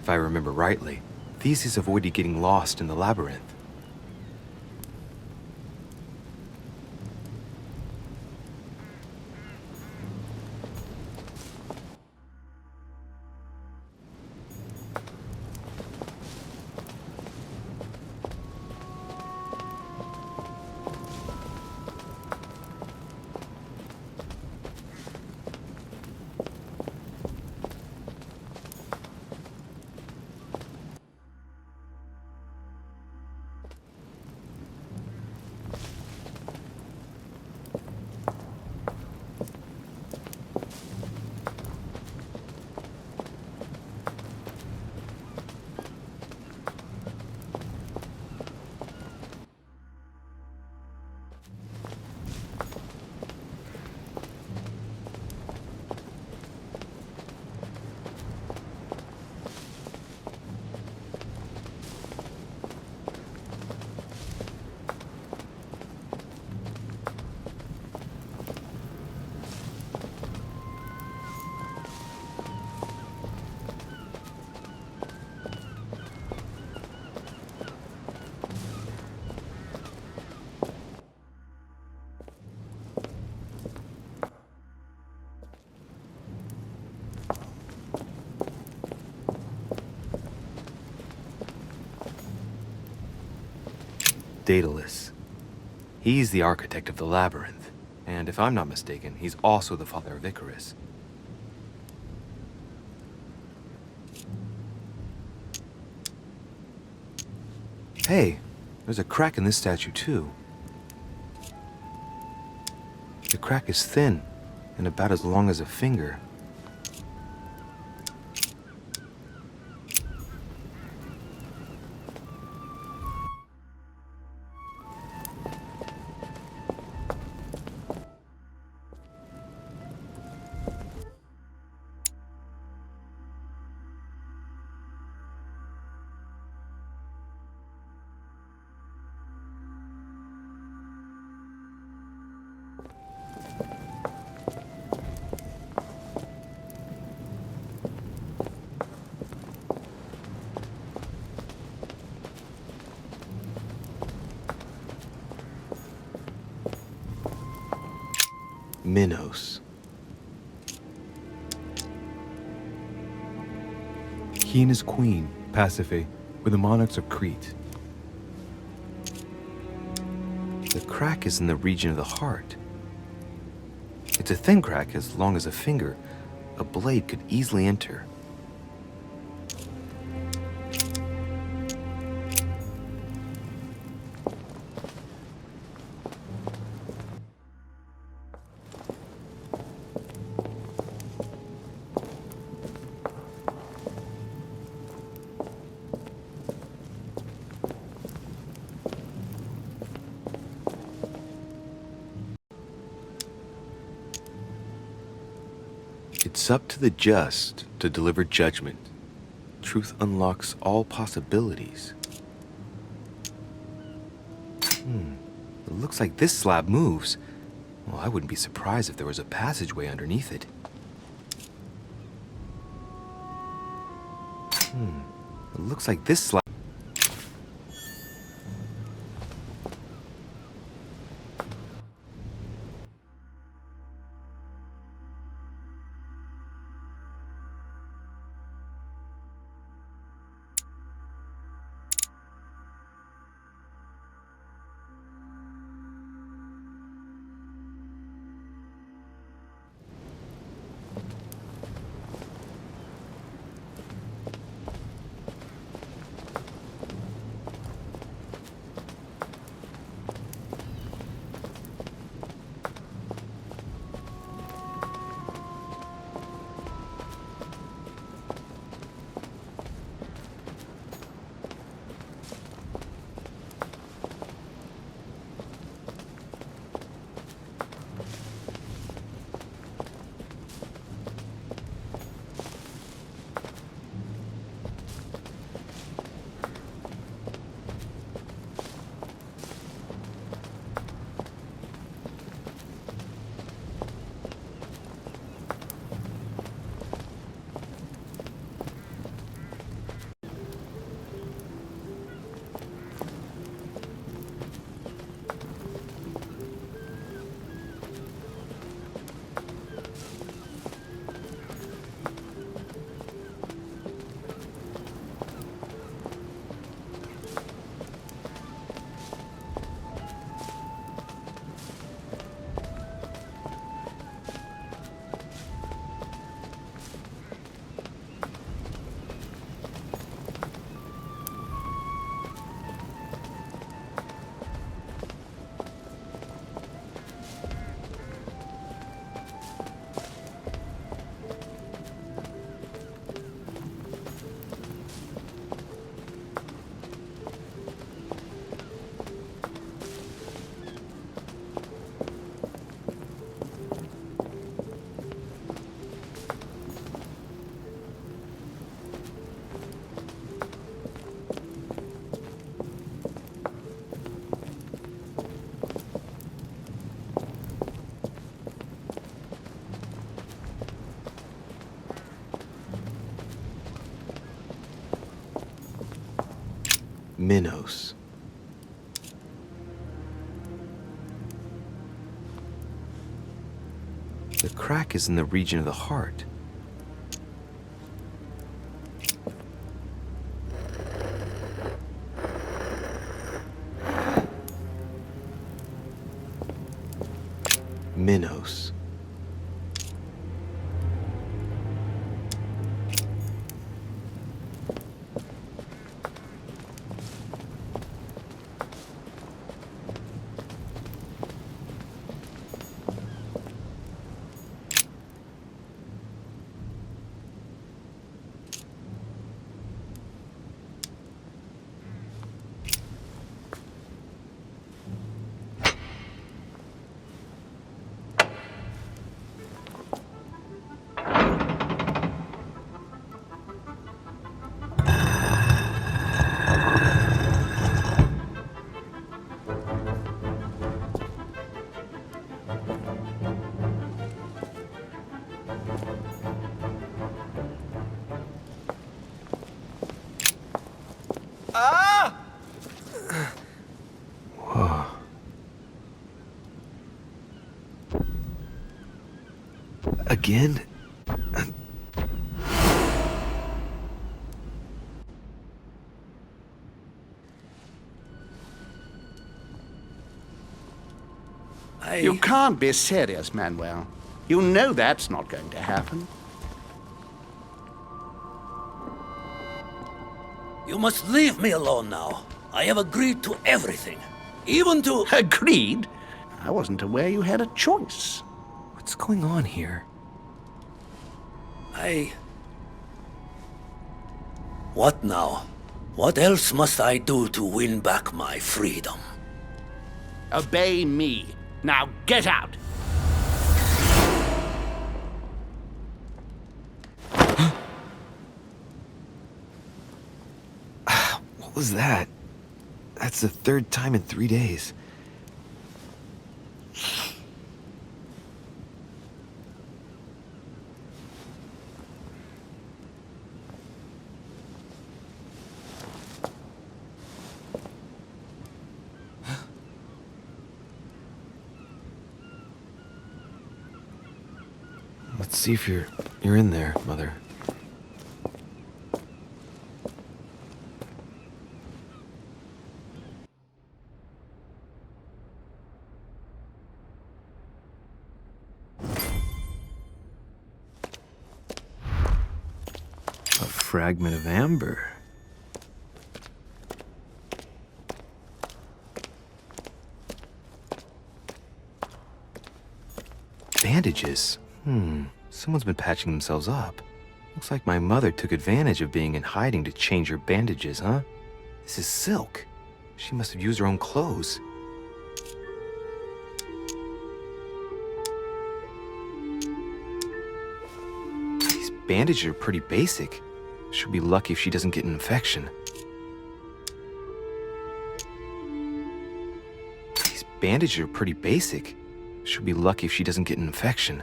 If I remember rightly, Theseus avoided getting lost in the labyrinth. Daedalus. He's the architect of the labyrinth, and if I'm not mistaken, he's also the father of Icarus. Hey, there's a crack in this statue too. The crack is thin and about as long as a finger. Minos. He and his queen, Pasiphae, were the monarchs of Crete. The crack is in the region of the heart. It's a thin crack as long as a finger. A blade could easily enter. It's up to the just to deliver judgment. Truth unlocks all possibilities. It looks like this slab moves. Well, I wouldn't be surprised if there was a passageway underneath it. It looks like this slab... minnows. The crack is in the region of the heart. Minnows. Whoa. Again? You can't be serious, Manuel. You know that's not going to happen. You must leave me alone now. I have agreed to everything. Even to... Agreed? I wasn't aware you had a choice. What's going on here? What now? What else must I do to win back my freedom? Obey me. Now get out! What was that? That's the third time in 3 days. Let's see if you're in there, Mother. A fragment of amber. Bandages. Someone's been patching themselves up. Looks like my mother took advantage of being in hiding to change her bandages, huh? This is silk. She must have used her own clothes. These bandages are pretty basic. She'll be lucky if she doesn't get an infection. These bandages are pretty basic. She'll be lucky if she doesn't get an infection.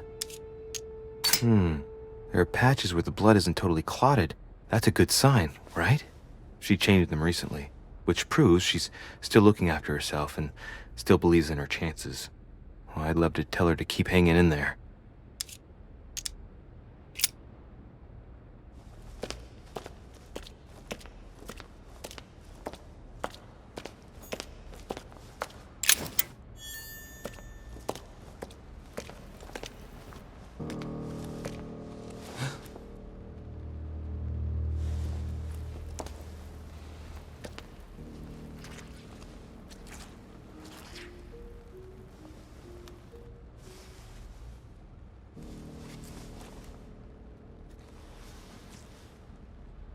There are patches where the blood isn't totally clotted. That's a good sign, right? She changed them recently, which proves she's still looking after herself and still believes in her chances. Well, I'd love to tell her to keep hanging in there.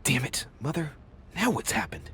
Damn it, Mother. Now what's happened?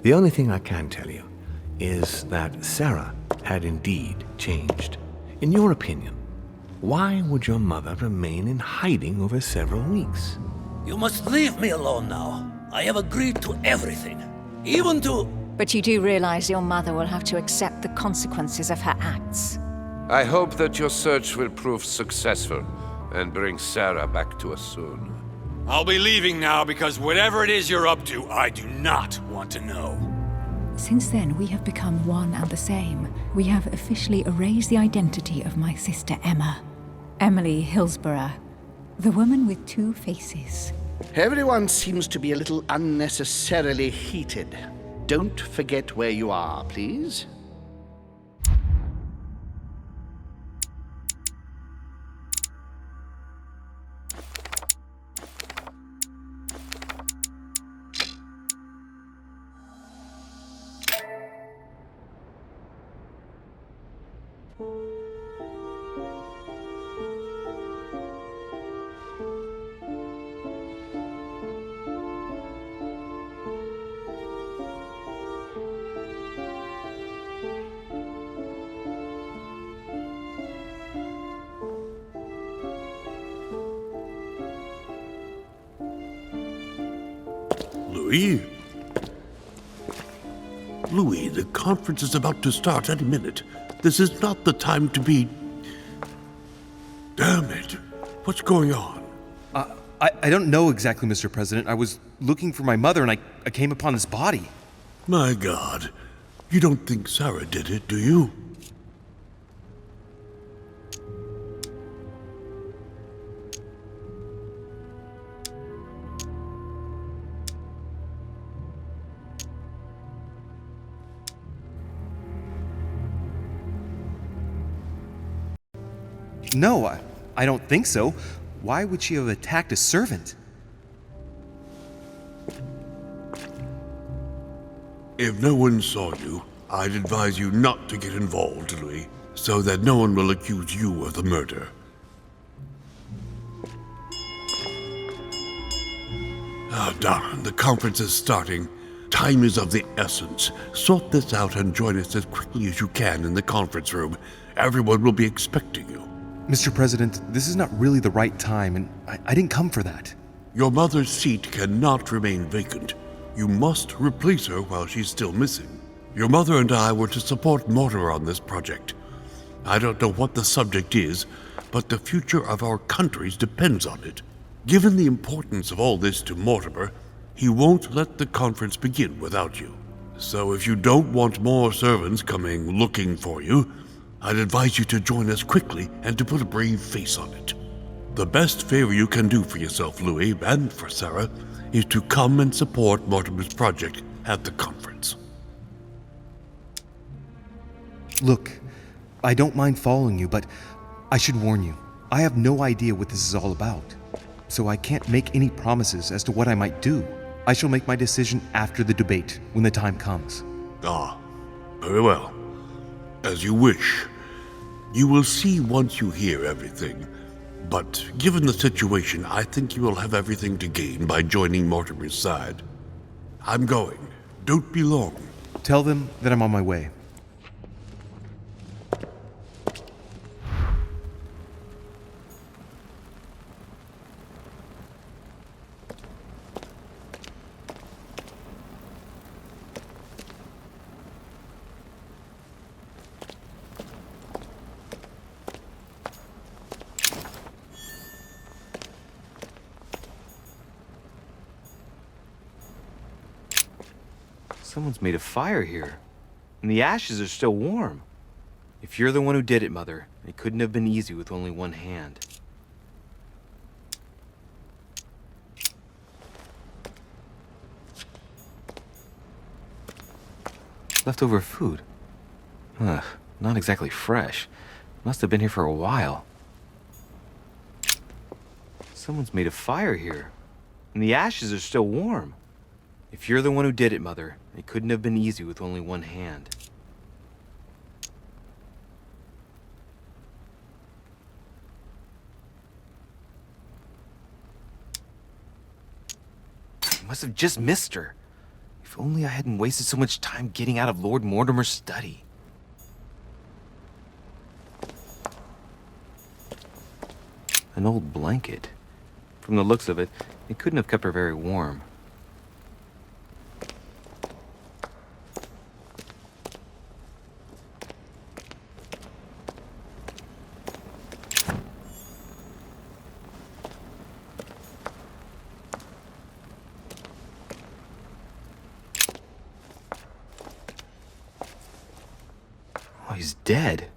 The only thing I can tell you is that Sarah had indeed changed. In your opinion, why would your mother remain in hiding over several weeks? You must leave me alone now. I have agreed to everything. Even to... But you do realize your mother will have to accept the consequences of her acts. I hope that your search will prove successful and bring Sarah back to us soon. I'll be leaving now because whatever it is you're up to, I do not want to know. Since then, we have become one and the same. We have officially erased the identity of my sister Emma. Emily Hillsborough, the woman with two faces. Everyone seems to be a little unnecessarily heated. Don't forget where you are, please. Louis? Louis, the conference is about to start any minute. This is not the time to be... Damn it. What's going on? I don't know exactly, Mr. President. I was looking for my mother and I came upon this body. My God. You don't think Sarah did it, do you? No, I don't think so. Why would she have attacked a servant? If no one saw you, I'd advise you not to get involved, Louis, so that no one will accuse you of the murder. Ah, darn, the conference is starting. Time is of the essence. Sort this out and join us as quickly as you can in the conference room. Everyone will be expecting you. Mr. President, this is not really the right time, and I didn't come for that. Your mother's seat cannot remain vacant. You must replace her while she's still missing. Your mother and I were to support Mortimer on this project. I don't know what the subject is, but the future of our countries depends on it. Given the importance of all this to Mortimer, he won't let the conference begin without you. So if you don't want more servants coming looking for you, I'd advise you to join us quickly and to put a brave face on it. The best favor you can do for yourself, Louis, and for Sarah, is to come and support Mortimer's project at the conference. Look, I don't mind following you, but I should warn you, I have no idea what this is all about. So I can't make any promises as to what I might do. I shall make my decision after the debate, when the time comes. Ah, very well. As you wish. You will see once you hear everything. But given the situation, I think you will have everything to gain by joining Mortimer's side. I'm going. Don't be long. Tell them that I'm on my way. Someone's made a fire here, and the ashes are still warm. If you're the one who did it, Mother, it couldn't have been easy with only one hand. Leftover food. Ugh, not exactly fresh. Must have been here for a while. Someone's made a fire here, and the ashes are still warm. If you're the one who did it, Mother, it couldn't have been easy with only one hand. You must have just missed her. If only I hadn't wasted so much time getting out of Lord Mortimer's study. An old blanket. From the looks of it, it couldn't have kept her very warm. Oh, he's dead.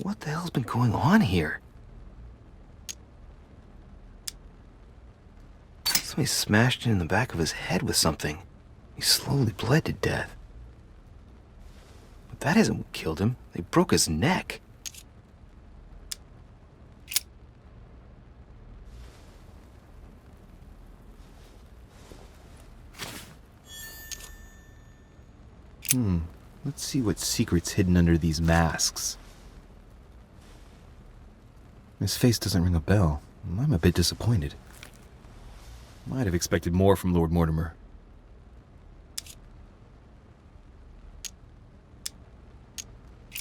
What the hell's been going on here? Somebody smashed him in the back of his head with something. He slowly bled to death. But that isn't what killed him. They broke his neck. Let's see what secret's hidden under these masks. His face doesn't ring a bell. I'm a bit disappointed. Might have expected more from Lord Mortimer.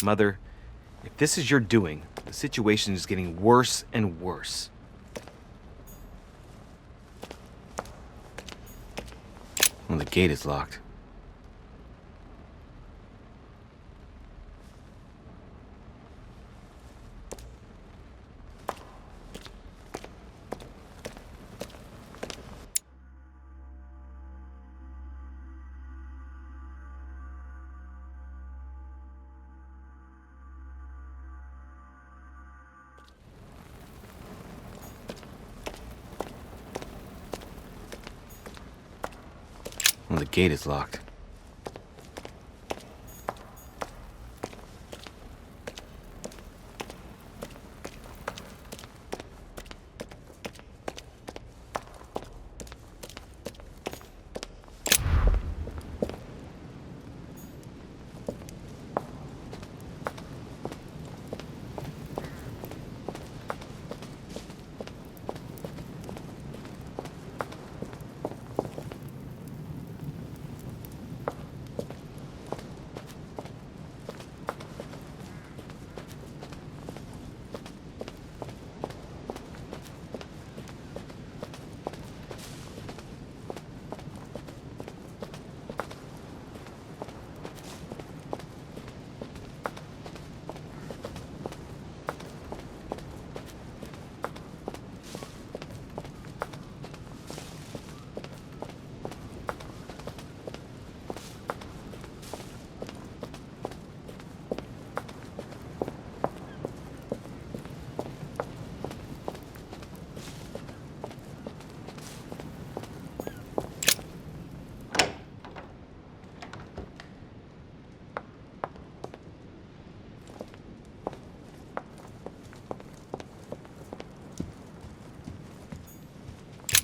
Mother, if this is your doing, the situation is getting worse and worse. Well, the gate is locked. Well, the gate is locked.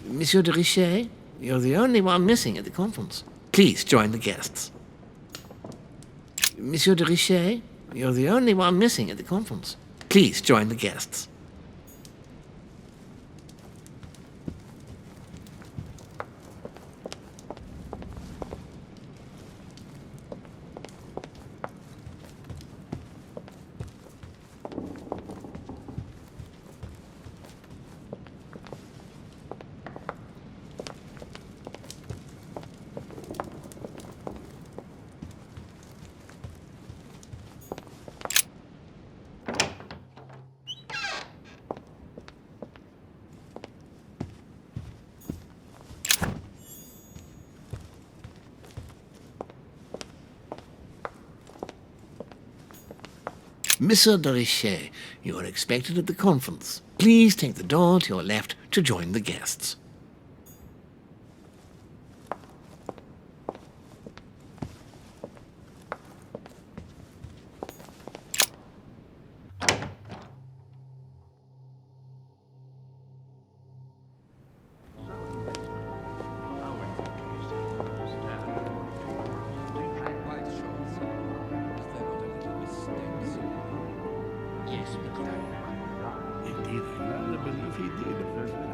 Monsieur de Richet, you're the only one missing at the conference. Please join the guests. Monsieur de Richet, you're the only one missing at the conference. Please join the guests. Monsieur de Richet, you are expected at the conference. Please take the door to your left to join the guests. Indeed, I rather believe he did.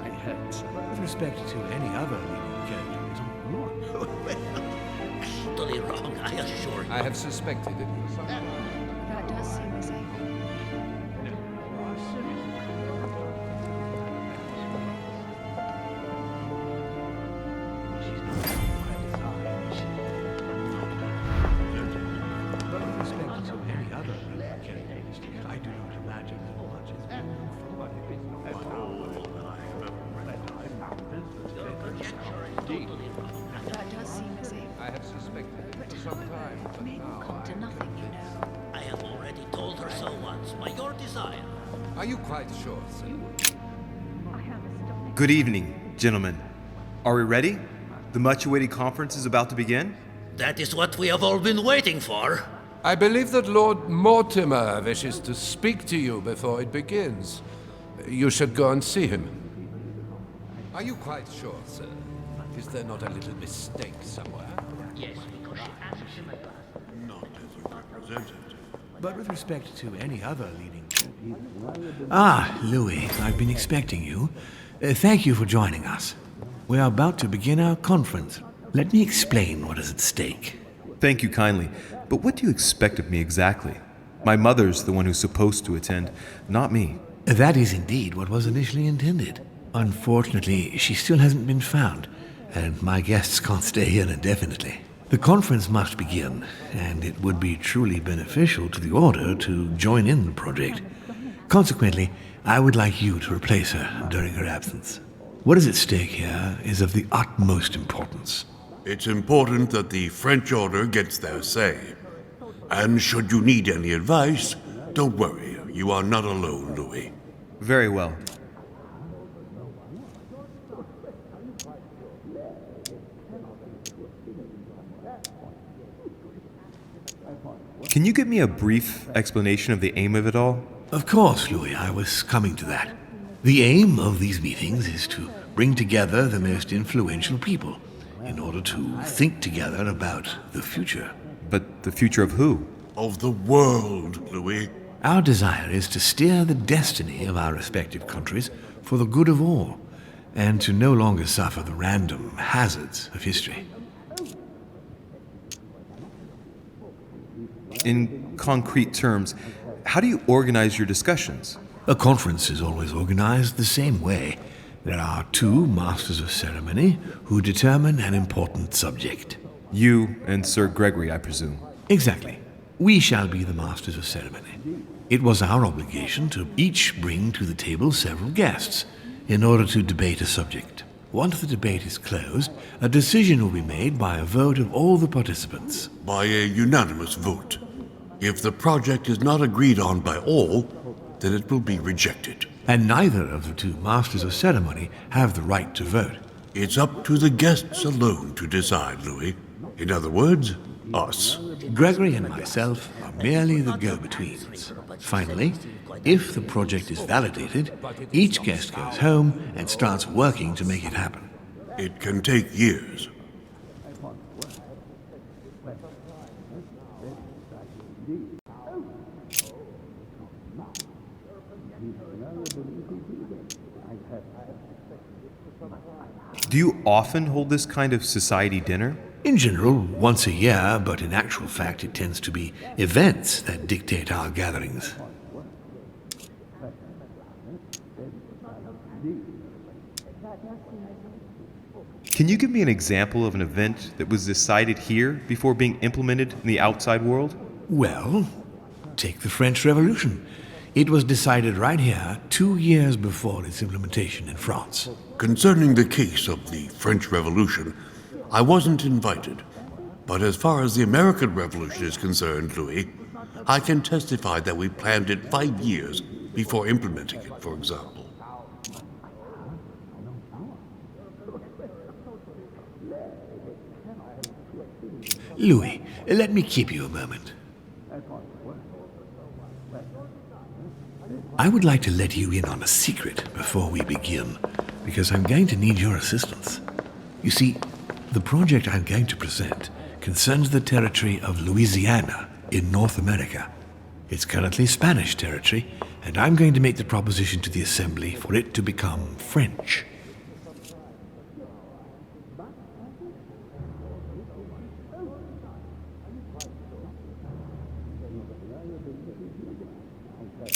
I had some. With respect to any other leading character, is on board. Well, totally wrong, I assure you. I have suspected it for some time. That does seem the same. That does seem the same. I have suspected it for some time, but May will now come to nothing, you know. I have already told her so once, by your desire. Are you quite sure, sir? Good evening, gentlemen. Are we ready? The much-awaited conference is about to begin? That is what we have all been waiting for. I believe that Lord Mortimer wishes to speak to you before it begins. You should go and see him. Are you quite sure, sir? Is there not a little mistake somewhere? Yes, because she asked him Not as you represented. But with respect to any other leading... Ah, Louis, I've been expecting you. Thank you for joining us. We are about to begin our conference. Let me explain what is at stake. Thank you kindly, but what do you expect of me exactly? My mother's the one who's supposed to attend, not me. That is indeed what was initially intended. Unfortunately, she still hasn't been found, and my guests can't stay here indefinitely. The conference must begin, and it would be truly beneficial to the Order to join in the project. Consequently, I would like you to replace her during her absence. What is at stake here is of the utmost importance. It's important that the French Order gets their say. And should you need any advice, don't worry. You are not alone, Louis. Very well. Can you give me a brief explanation of the aim of it all? Of course, Louis, I was coming to that. The aim of these meetings is to bring together the most influential people in order to think together about the future. But the future of who? Of the world, Louis. Our desire is to steer the destiny of our respective countries for the good of all, and to no longer suffer the random hazards of history. In concrete terms, how do you organize your discussions? A conference is always organized the same way. There are two masters of ceremony who determine an important subject. You and Sir Gregory, I presume. Exactly. We shall be the masters of ceremony. It was our obligation to each bring to the table several guests in order to debate a subject. Once the debate is closed, a decision will be made by a vote of all the participants. By a unanimous vote. If the project is not agreed on by all, then it will be rejected. And neither of the two masters of ceremony have the right to vote. It's up to the guests alone to decide, Louis. In other words, us. Gregory and myself are merely the go-betweens. Finally, if the project is validated, each guest goes home and starts working to make it happen. It can take years. Do you often hold this kind of society dinner? In general, once a year, but in actual fact it tends to be events that dictate our gatherings. Can you give me an example of an event that was decided here before being implemented in the outside world? Well, take the French Revolution. It was decided right here 2 years before its implementation in France. Concerning the case of the French Revolution, I wasn't invited. But as far as the American Revolution is concerned, Louis, I can testify that we planned it 5 years before implementing it, for example. Louis, let me keep you a moment. I would like to let you in on a secret before we begin, because I'm going to need your assistance. You see, the project I'm going to present concerns the territory of Louisiana in North America. It's currently Spanish territory, and I'm going to make the proposition to the Assembly for it to become French.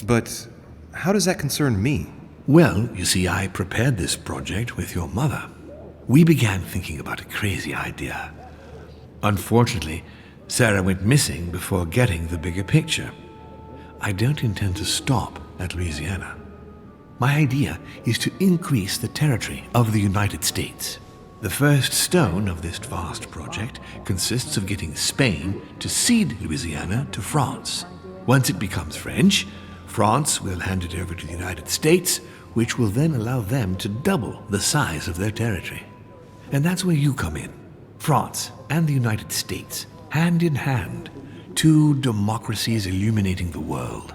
But how does that concern me? Well, you see, I prepared this project with your mother. We began thinking about a crazy idea. Unfortunately, Sarah went missing before getting the bigger picture. I don't intend to stop at Louisiana. My idea is to increase the territory of the United States. The first stone of this vast project consists of getting Spain to cede Louisiana to France. Once it becomes French, France will hand it over to the United States, which will then allow them to double the size of their territory. And that's where you come in. France and the United States, hand in hand, two democracies illuminating the world.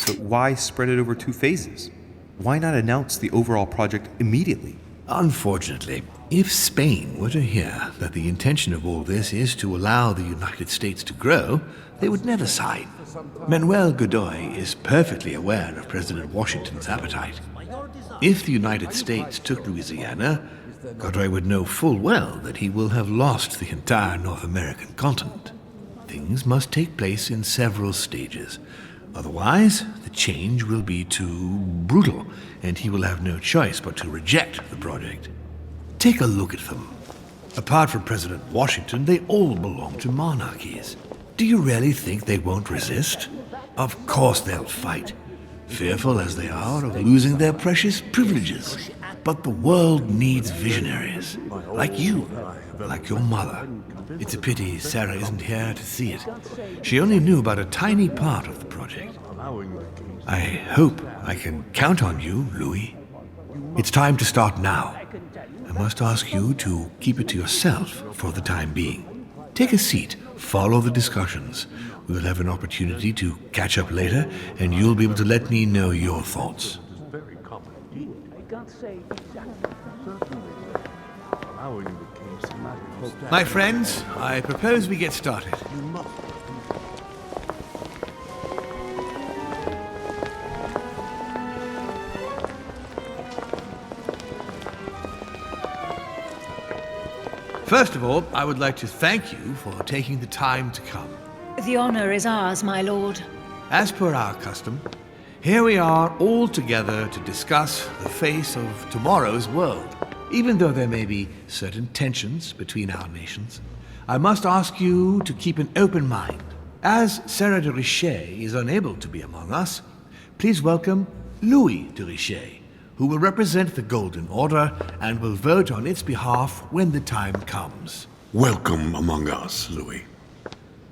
But why spread it over 2 phases? Why not announce the overall project immediately? Unfortunately, if Spain were to hear that the intention of all this is to allow the United States to grow, they would never sign. Manuel Godoy is perfectly aware of President Washington's appetite. If the United States took Louisiana, Godoy would know full well that he will have lost the entire North American continent. Things must take place in several stages. Otherwise, the change will be too brutal, and he will have no choice but to reject the project. Take a look at them. Apart from President Washington, they all belong to monarchies. Do you really think they won't resist? Of course they'll fight, fearful as they are of losing their precious privileges. But the world needs visionaries, like you, like your mother. It's a pity Sarah isn't here to see it. She only knew about a tiny part of the project. I hope I can count on you, Louis. It's time to start now. I must ask you to keep it to yourself for the time being. Take a seat, follow the discussions. We will have an opportunity to catch up later, and you'll be able to let me know your thoughts. My friends, I propose we get started. First of all, I would like to thank you for taking the time to come. The honor is ours, my lord. As per our custom, here we are all together to discuss the face of tomorrow's world. Even though there may be certain tensions between our nations, I must ask you to keep an open mind. As Sarah de Richet is unable to be among us, please welcome Louis de Richet, who will represent the Golden Order and will vote on its behalf when the time comes. Welcome among us, Louis.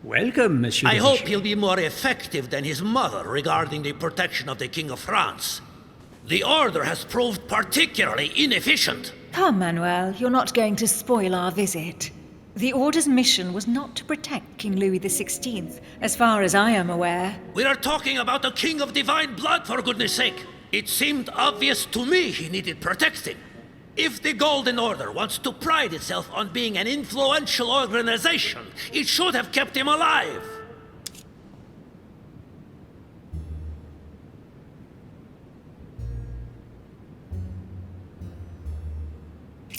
Welcome, Monsieur. I hope he'll be more effective than his mother regarding the protection of the King of France. The Order has proved particularly inefficient. Come, Manuel, you're not going to spoil our visit. The Order's mission was not to protect King Louis XVI, as far as I am aware. We are talking about a king of divine blood, for goodness sake. It seemed obvious to me he needed protecting. If the Golden Order wants to pride itself on being an influential organization, it should have kept him alive.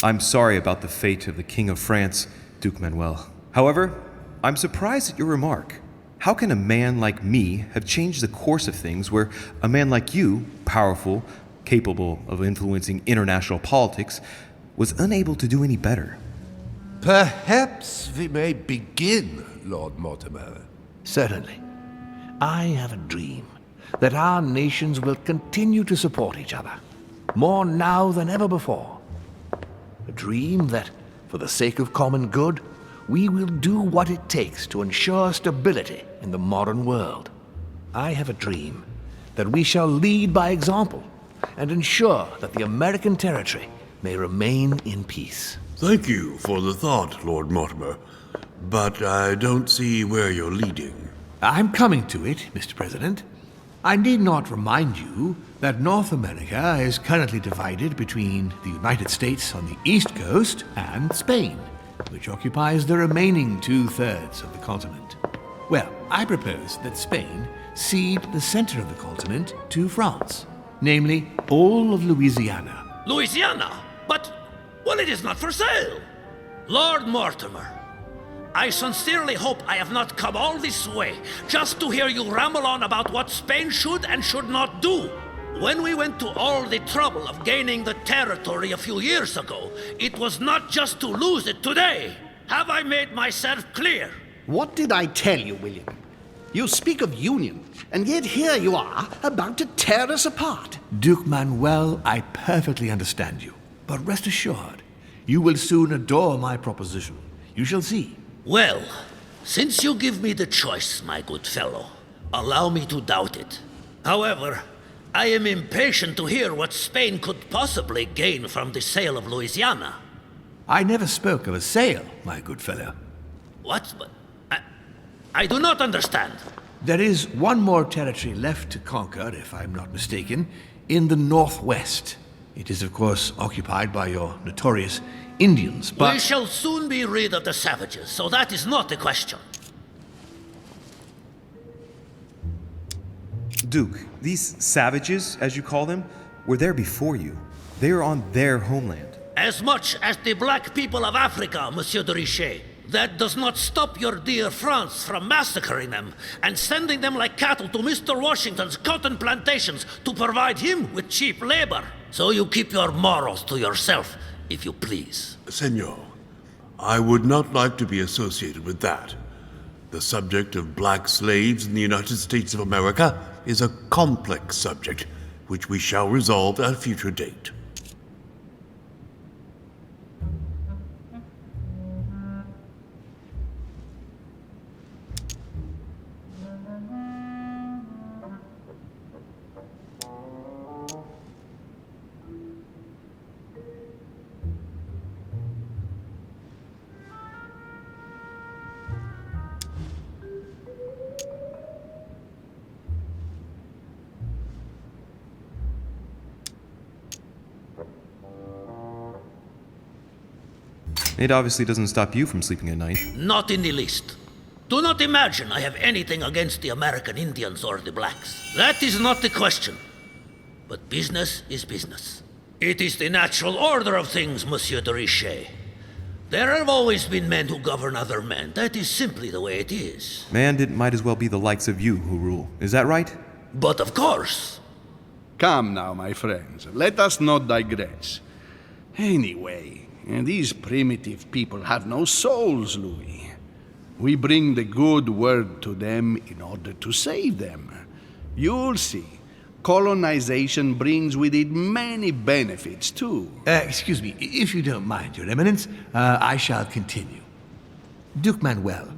I'm sorry about the fate of the King of France, Duke Manuel. However, I'm surprised at your remark. How can a man like me have changed the course of things where a man like you, powerful, capable of influencing international politics, was unable to do any better? Perhaps we may begin, Lord Mortimer. Certainly. I have a dream that our nations will continue to support each other, more now than ever before. A dream that, for the sake of common good, we will do what it takes to ensure stability in the modern world. I have a dream that we shall lead by example and ensure that the American territory may remain in peace. Thank you for the thought, Lord Mortimer, but I don't see where you're leading. I'm coming to it, Mr. President. I need not remind you that North America is currently divided between the United States on the east coast and Spain, which occupies the remaining 2/3 of the continent. Well, I propose that Spain cede the center of the continent to France, namely all of Louisiana. Louisiana? But, well, it is not for sale. Lord Mortimer, I sincerely hope I have not come all this way just to hear you ramble on about what Spain should and should not do. When we went to all the trouble of gaining the territory a few years ago, it was not just to lose it today. Have I made myself clear? What did I tell you, William? You speak of union, and yet here you are, about to tear us apart. Duke Manuel, I perfectly understand you. But rest assured, you will soon adore my proposition. You shall see. Well, since you give me the choice, my good fellow, allow me to doubt it. However, I am impatient to hear what Spain could possibly gain from the sale of Louisiana. I never spoke of a sale, my good fellow. What? I do not understand. There is one more territory left to conquer, if I'm not mistaken, in the northwest. It is, of course, occupied by your notorious Indians, but... We shall soon be rid of the savages, so that is not the question. Duke, these savages, as you call them, were there before you. They are on their homeland. As much as the black people of Africa, Monsieur de Richet. That does not stop your dear France from massacring them and sending them like cattle to Mr. Washington's cotton plantations to provide him with cheap labor. So you keep your morals to yourself, if you please. Senor, I would not like to be associated with that. The subject of black slaves in the United States of America is a complex subject, which we shall resolve at a future date. It obviously doesn't stop you from sleeping at night. Not in the least. Do not imagine I have anything against the American Indians or the blacks. That is not the question. But business is business. It is the natural order of things, Monsieur de Richet. There have always been men who govern other men. That is simply the way it is. And it might as well be the likes of you who rule. Is that right? But of course. Come now, my friends. Let us not digress. Anyway, these primitive people have no souls, Louis. We bring the good word to them in order to save them. You'll see. Colonization brings with it many benefits, too. Excuse me, if you don't mind, Your Eminence, I shall continue. Duke Manuel,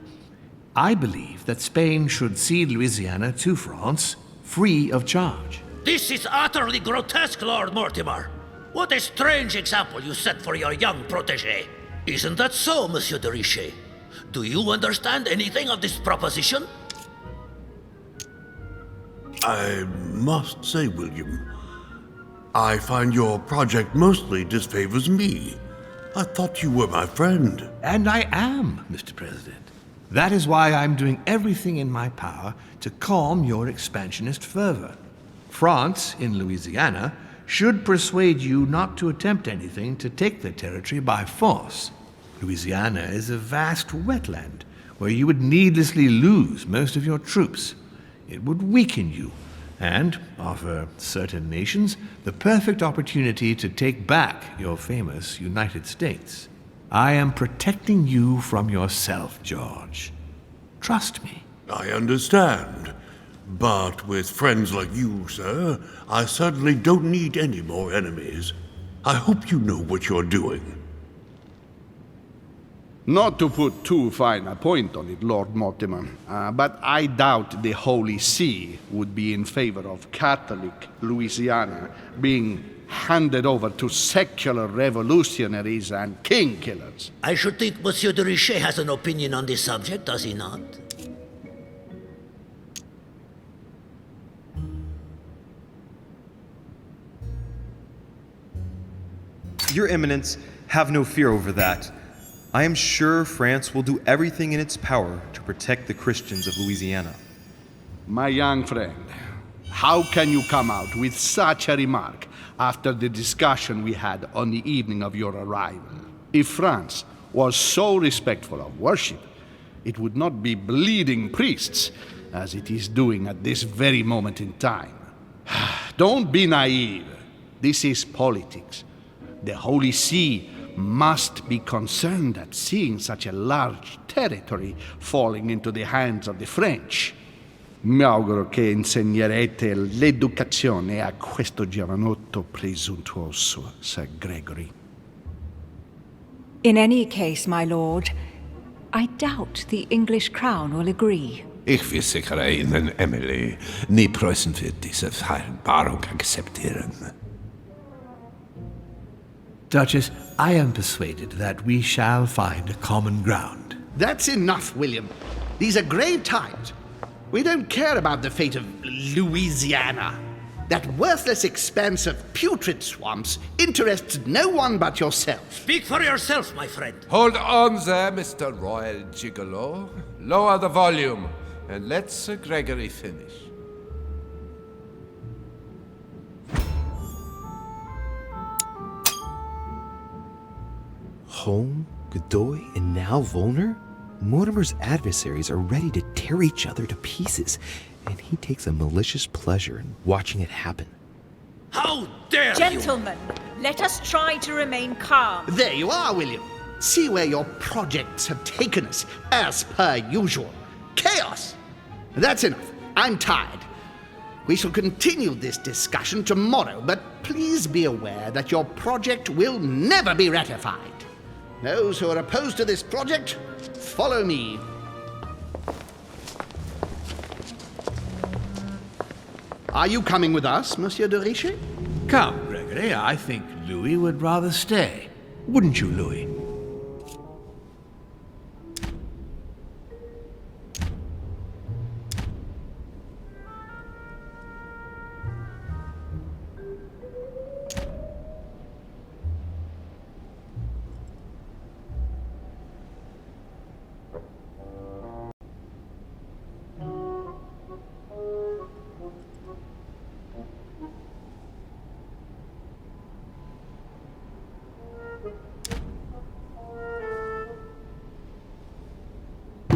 I believe that Spain should cede Louisiana to France free of charge. This is utterly grotesque, Lord Mortimer. What a strange example you set for your young protégé. Isn't that so, Monsieur de Richet? Do you understand anything of this proposition? I must say, William, I find your project mostly disfavors me. I thought you were my friend. And I am, Mr. President. That is why I'm doing everything in my power to calm your expansionist fervor. France, in Louisiana, should persuade you not to attempt anything to take the territory by force. Louisiana is a vast wetland where you would needlessly lose most of your troops. It would weaken you and offer certain nations the perfect opportunity to take back your famous United States. I am protecting you from yourself, George. Trust me. I understand. But with friends like you, sir, I certainly don't need any more enemies. I hope you know what you're doing. Not to put too fine a point on it, Lord Mortimer, but I doubt the Holy See would be in favor of Catholic Louisiana being handed over to secular revolutionaries and king killers. I should think Monsieur de Richet has an opinion on this subject, does he not? Your Eminence, have no fear over that. I am sure France will do everything in its power to protect the Christians of Louisiana. My young friend, how can you come out with such a remark after the discussion we had on the evening of your arrival? If France was so respectful of worship, it would not be bleeding priests, as it is doing at this very moment in time. Don't be naive. This is politics. The Holy See must be concerned at seeing such a large territory falling into the hands of the French. Mi auguro che insegnerete l'educazione a questo giovanotto presuntuoso, Sir Gregory. In any case, my lord, I doubt the English crown will agree. Ich versichere Ihnen, Emily, nie Preußen wird diese Vereinbarung akzeptieren. Duchess, I am persuaded that we shall find a common ground. That's enough, William. These are grave times. We don't care about the fate of Louisiana. That worthless expanse of putrid swamps interests no one but yourself. Speak for yourself, my friend. Hold on there, Mr. Royal Gigolo. Lower the volume, and let Sir Gregory finish. Home, Godoy, and now Volner? Mortimer's adversaries are ready to tear each other to pieces, and he takes a malicious pleasure in watching it happen. How dare you! Gentlemen, let us try to remain calm. There you are, William. See where your projects have taken us, as per usual. Chaos! That's enough. I'm tired. We shall continue this discussion tomorrow, but please be aware that your project will never be ratified. Those who are opposed to this project, follow me. Are you coming with us, Monsieur de Richet? Come, Gregory, I think Louis would rather stay. Wouldn't you, Louis?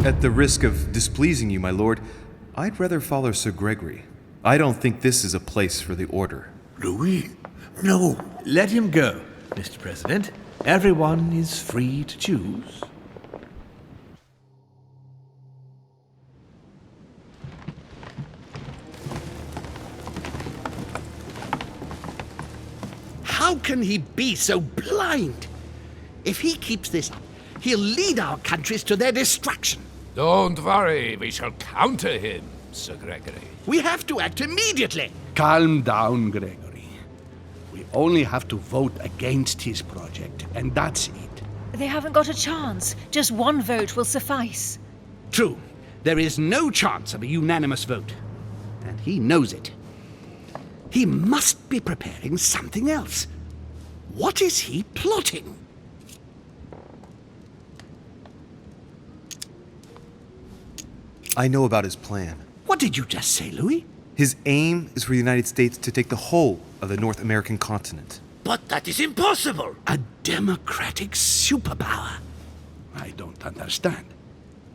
At the risk of displeasing you, my lord, I'd rather follow Sir Gregory. I don't think this is a place for the Order. Louis? No. Let him go, Mr. President. Everyone is free to choose. How can he be so blind? If he keeps this up, he'll lead our countries to their destruction. Don't worry, we shall counter him, Sir Gregory. We have to act immediately. Calm down, Gregory. We only have to vote against his project, and that's it. They haven't got a chance. Just one vote will suffice. True. There is no chance of a unanimous vote. And he knows it. He must be preparing something else. What is he plotting? I know about his plan. What did you just say, Louis? His aim is for the United States to take the whole of the North American continent. But that is impossible! A democratic superpower? I don't understand.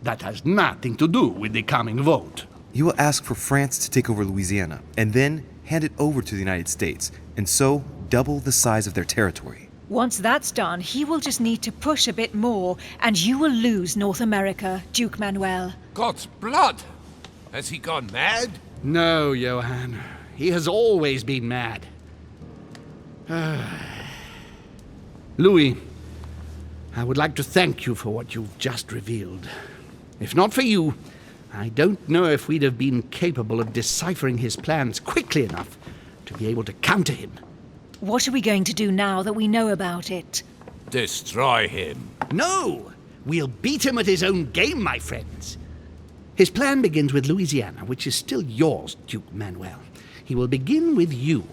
That has nothing to do with the coming vote. He will ask for France to take over Louisiana, and then hand it over to the United States, and so double the size of their territory. Once that's done, he will just need to push a bit more, and you will lose North America, Duke Manuel. God's blood! Has he gone mad? No, Johann. He has always been mad. Louis, I would like to thank you for what you've just revealed. If not for you, I don't know if we'd have been capable of deciphering his plans quickly enough to be able to counter him. What are we going to do now that we know about it? Destroy him. No! We'll beat him at his own game, my friends. His plan begins with Louisiana, which is still yours, Duke Manuel. He will begin with you.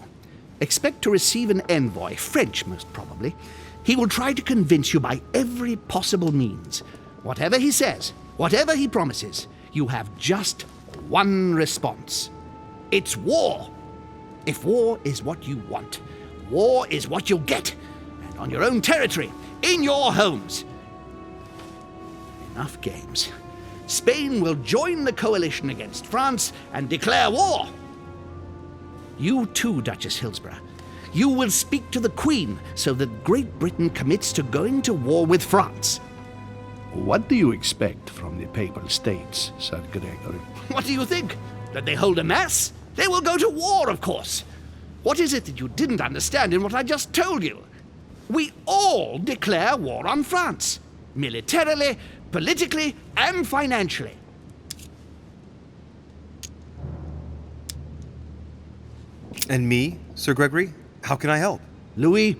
Expect to receive an envoy, French most probably. He will try to convince you by every possible means. Whatever he says, whatever he promises, you have just one response. It's war. If war is what you want, war is what you'll get. And on your own territory, in your homes. Enough games. Spain will join the coalition against France and declare war. You too, Duchess Hillsborough. You will speak to the Queen so that Great Britain commits to going to war with France. What do you expect from the Papal States, Sir Gregory? What do you think? That they hold a mass? They will go to war, of course. What is it that you didn't understand in what I just told you? We all declare war on France. Militarily, politically, and financially. And me, Sir Gregory? How can I help? Louis,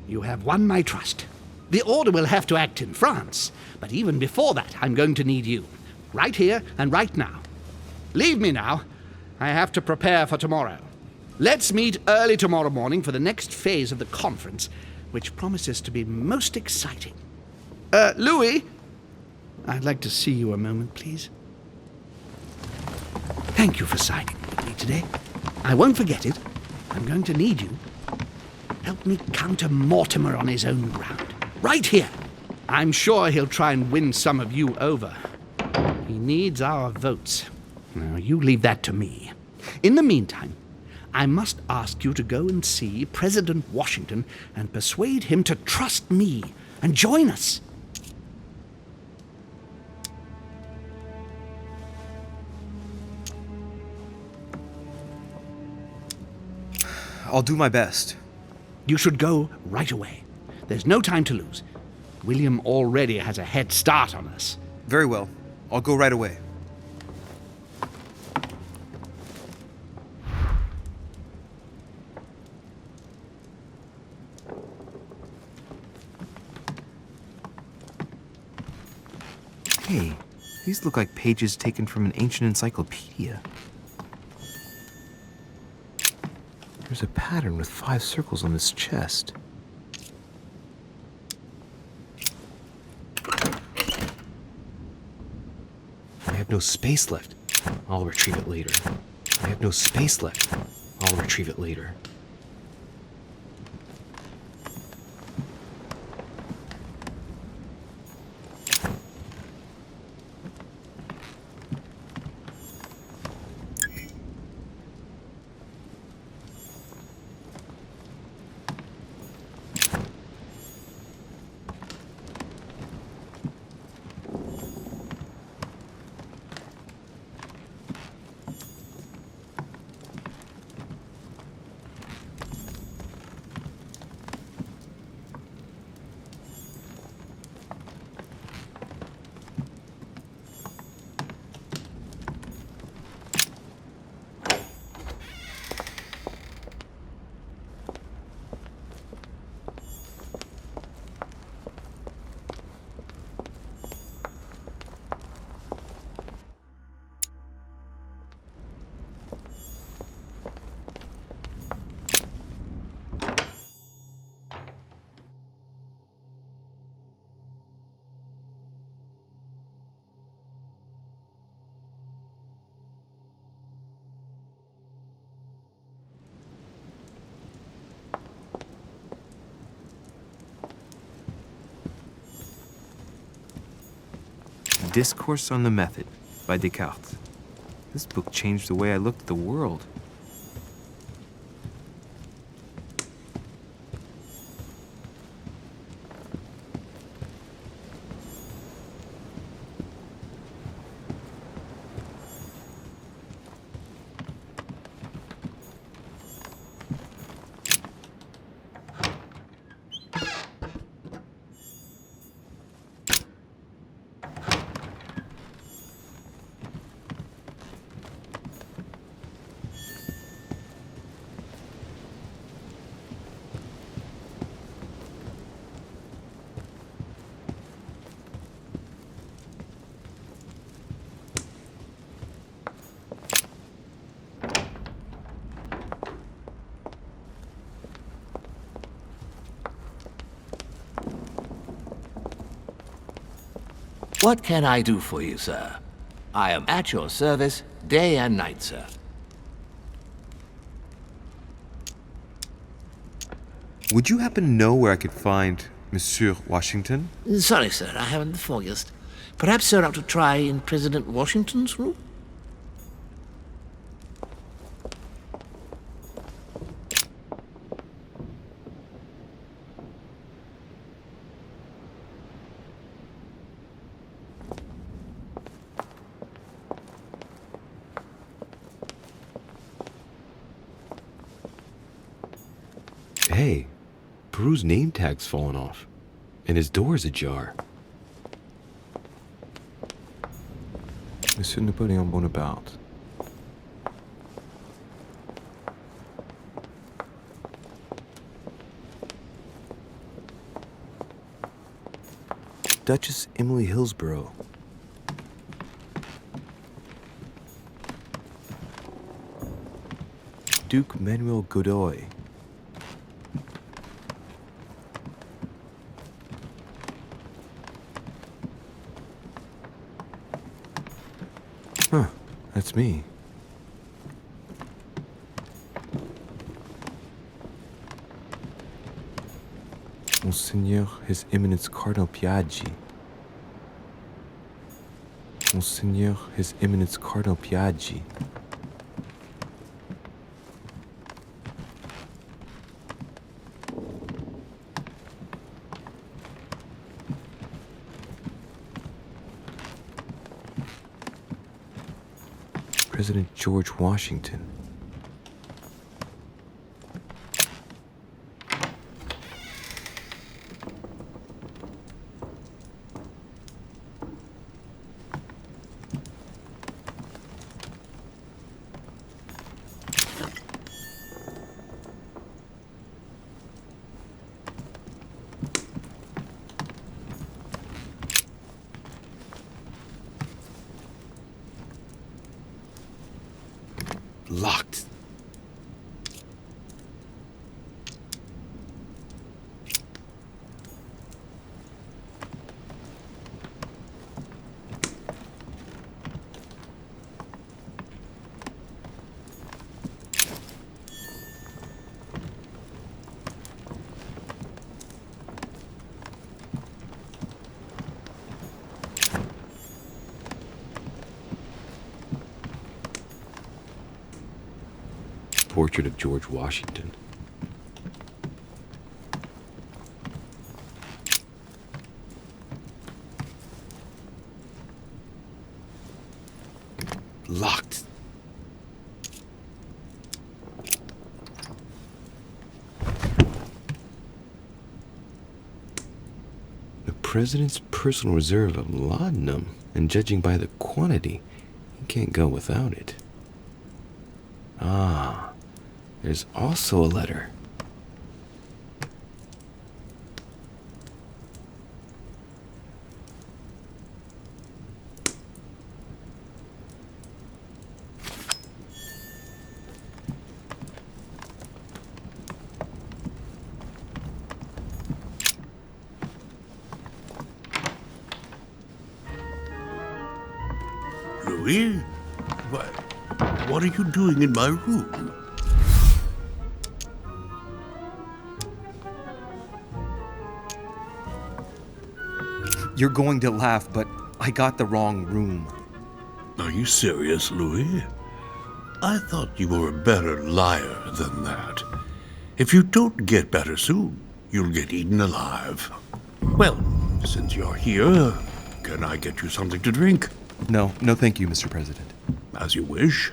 you have won my trust. The Order will have to act in France, but even before that, I'm going to need you. Right here and right now. Leave me now. I have to prepare for tomorrow. Let's meet early tomorrow morning for the next phase of the conference, which promises to be most exciting. Louis, I'd like to see you a moment, please. Thank you for signing with me today. I won't forget it. I'm going to need you. Help me counter Mortimer on his own ground. Right here. I'm sure he'll try and win some of you over. He needs our votes. Now, you leave that to me. In the meantime, I must ask you to go and see President Washington and persuade him to trust me and join us. I'll do my best. You should go right away. There's no time to lose. William already has a head start on us. Very well. I'll go right away. Hey, these look like pages taken from an ancient encyclopedia. There's a pattern with 5 circles on this chest. I have no space left. I'll retrieve it later. I have no space left. I'll retrieve it later. Discourse on the Method by Descartes. This book changed the way I looked at the world. What can I do for you, sir? I am at your service day and night, sir. Would you happen to know where I could find Monsieur Washington? Sorry, sir, I haven't the foggiest. Perhaps, sir, ought to try in President Washington's room? Hey, Peru's name tag's fallen off, and his door's ajar. Monsieur Napoleon Bonaparte. Duchess Emily Hillsborough. Duke Manuel Godoy. Huh, that's me. Monseigneur His Eminence Cardinal Piaggi. Monseigneur His Eminence Cardinal Piaggi. President George Washington. Locked. Portrait of George Washington. Locked. The president's personal reserve of laudanum, and judging by the quantity, he can't go without it. Ah. There's also a letter. Louis? What are you doing in my room? You're going to laugh, but I got the wrong room. Are you serious, Louis? I thought you were a better liar than that. If you don't get better soon, you'll get eaten alive. Well, since you're here, can I get you something to drink? No, thank you, Mr. President. As you wish.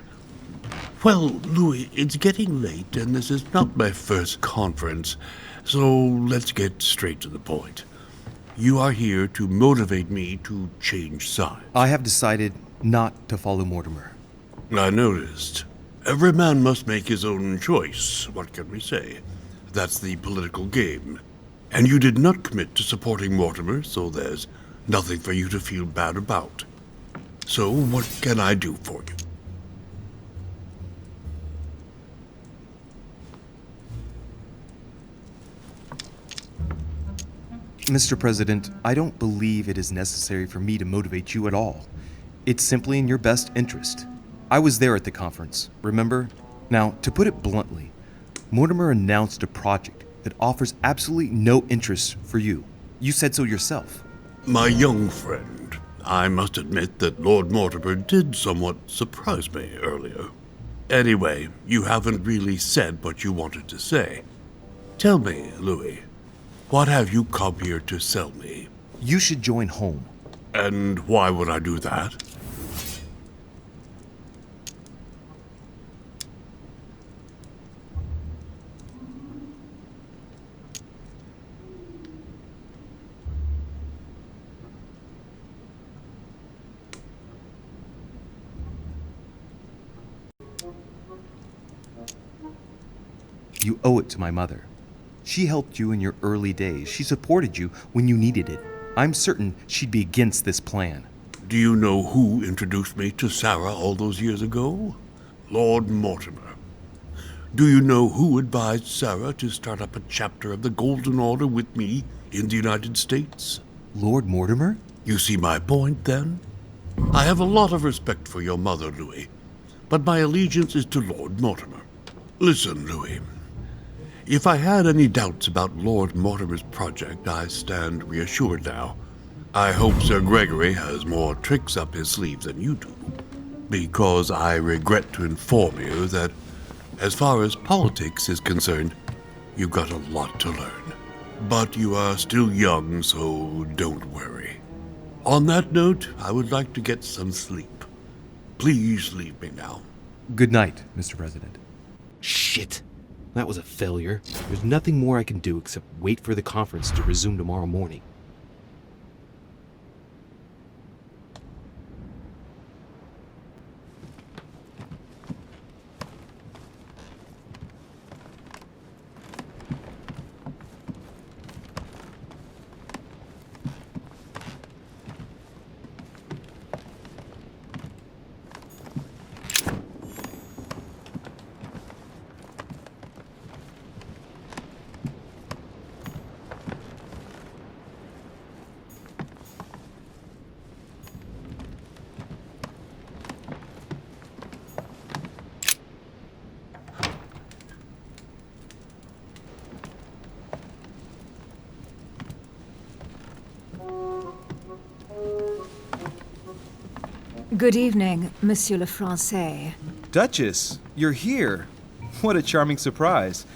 Well, Louis, it's getting late, and this is not my first conference, so let's get straight to the point. You are here to motivate me to change sides. I have decided not to follow Mortimer. I noticed. Every man must make his own choice. What can we say? That's the political game. And you did not commit to supporting Mortimer, so there's nothing for you to feel bad about. So what can I do for you? Mr. President, I don't believe it is necessary for me to motivate you at all. It's simply in your best interest. I was there at the conference, remember? Now, to put it bluntly, Mortimer announced a project that offers absolutely no interest for you. You said so yourself. My young friend, I must admit that Lord Mortimer did somewhat surprise me earlier. Anyway, you haven't really said what you wanted to say. Tell me, Louis, what have you come here to sell me? You should join home. And why would I do that? You owe it to my mother. She helped you in your early days. She supported you when you needed it. I'm certain she'd be against this plan. Do you know who introduced me to Sarah all those years ago? Lord Mortimer. Do you know who advised Sarah to start up a chapter of the Golden Order with me in the United States? Lord Mortimer? You see my point, then? I have a lot of respect for your mother, Louis, but my allegiance is to Lord Mortimer. Listen, Louis. If I had any doubts about Lord Mortimer's project, I stand reassured now. I hope Sir Gregory has more tricks up his sleeves than you do, because I regret to inform you that, as far as politics is concerned, you've got a lot to learn. But you are still young, so don't worry. On that note, I would like to get some sleep. Please leave me now. Good night, Mr. President. Shit. That was a failure. There's nothing more I can do except wait for the conference to resume tomorrow morning. Good evening, Monsieur le Français. Duchess, you're here. What a charming surprise.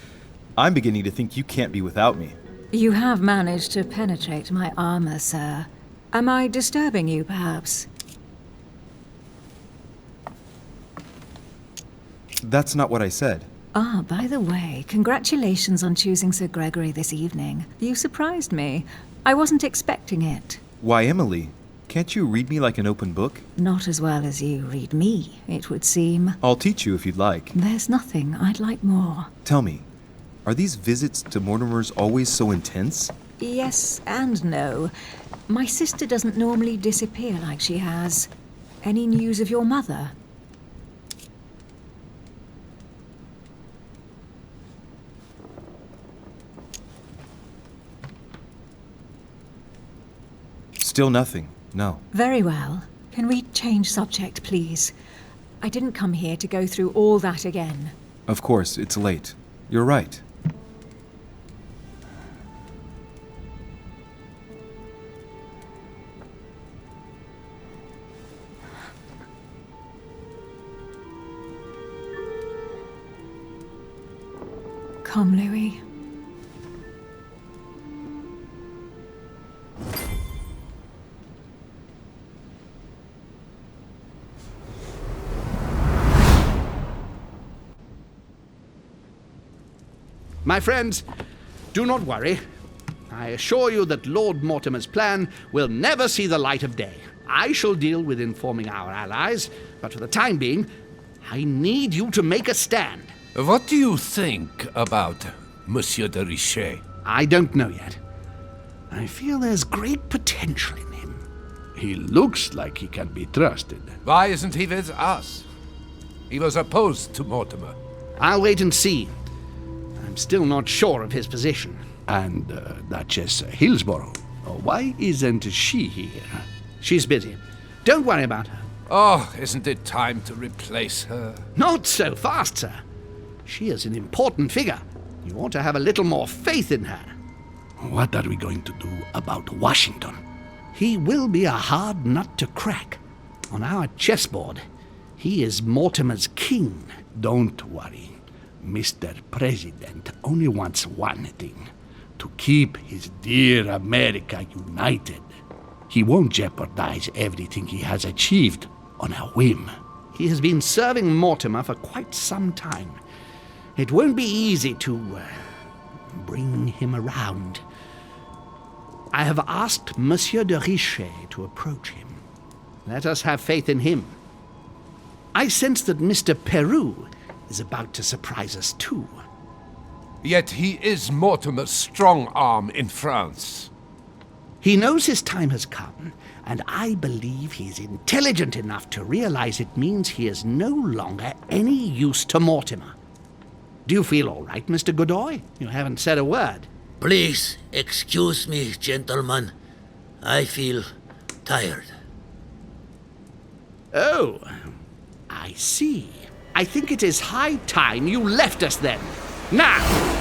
I'm beginning to think you can't be without me. You have managed to penetrate my armor, sir. Am I disturbing you, perhaps? That's not what I said. Ah, by the way, congratulations on choosing Sir Gregory this evening. You surprised me. I wasn't expecting it. Why, Emily? Can't you read me like an open book? Not as well as you read me, it would seem. I'll teach you if you'd like. There's nothing I'd like more. Tell me, are these visits to Mortimer's always so intense? Yes and no. My sister doesn't normally disappear like she has. Any news of your mother? Still nothing, no. Very well. Can we change subject, please? I didn't come here to go through all that again. Of course, it's late. You're right. Come, Louis. My friends, do not worry. I assure you that Lord Mortimer's plan will never see the light of day. I shall deal with informing our allies, but for the time being, I need you to make a stand. What do you think about Monsieur de Richet? I don't know yet. I feel there's great potential in him. He looks like he can be trusted. Why isn't he with us? He was opposed to Mortimer. I'll wait and see. I'm still not sure of his position. And Duchess Hillsborough, why isn't she here? She's busy. Don't worry about her. Oh, isn't it time to replace her? Not so fast, sir. She is an important figure. You ought to have a little more faith in her. What are we going to do about Washington? He will be a hard nut to crack. On our chessboard, he is Mortimer's king. Don't worry. Mr. President only wants one thing: to keep his dear America united. He won't jeopardize everything he has achieved on a whim. He has been serving Mortimer for quite some time. It won't be easy to bring him around. I have asked Monsieur de Richet to approach him. Let us have faith in him. I sense that Mr. Peru is about to surprise us too. Yet he is Mortimer's strong arm in France. He knows his time has come, and I believe he is intelligent enough to realize it means he is no longer any use to Mortimer. Do you feel all right, Mr. Godoy? You haven't said a word. Please excuse me, gentlemen. I feel tired. Oh, I see. I think it is high time you left us then. Now!